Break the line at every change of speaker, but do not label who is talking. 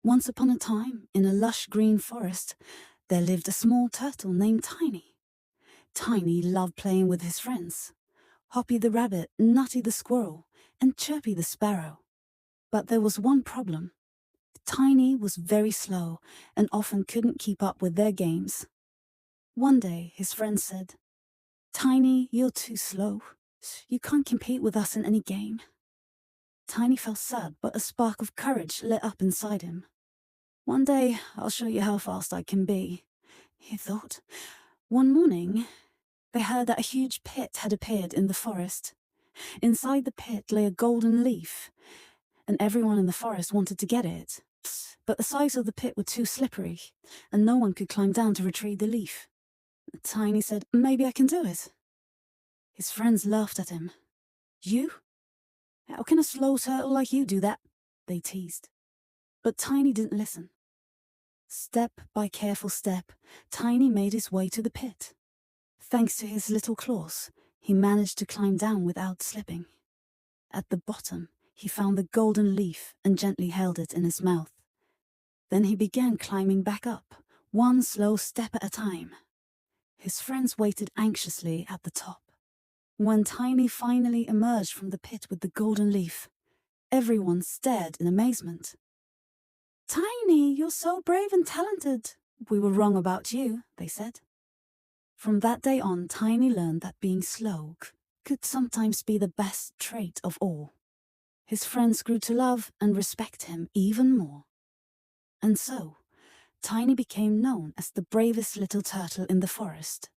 Once upon a time, in a lush green forest, there lived a small turtle named Tiny. Tiny loved playing with his friends, Hoppy the rabbit, Nutty the squirrel, and Chirpy the sparrow. But there was one problem. Tiny was very slow and often couldn't keep up with their games. One day, his friend said, "Tiny, you're too slow. You can't compete with us in any game." Tiny felt sad, but a spark of courage lit up inside him. "One day, I'll show you how fast I can be," he thought. One morning, they heard that a huge pit had appeared in the forest. Inside the pit lay a golden leaf, and everyone in the forest wanted to get it. But the sides of the pit were too slippery, and no one could climb down to retrieve the leaf. Tiny said, "Maybe I can do it." His friends laughed at him. "You? How can a slow turtle like you do that?" they teased. But Tiny didn't listen. Step by careful step, Tiny made his way to the pit. Thanks to his little claws, he managed to climb down without slipping. At the bottom, he found the golden leaf and gently held it in his mouth. Then he began climbing back up, one slow step at a time. His friends waited anxiously at the top. When Tiny finally emerged from the pit with the golden leaf, everyone stared in amazement. "Tiny, you're so brave and talented." "We were wrong about you," they said. From that day on, Tiny learned that being slow could sometimes be the best trait of all. His friends grew to love and respect him even more. And so, Tiny became known as the bravest little turtle in the forest.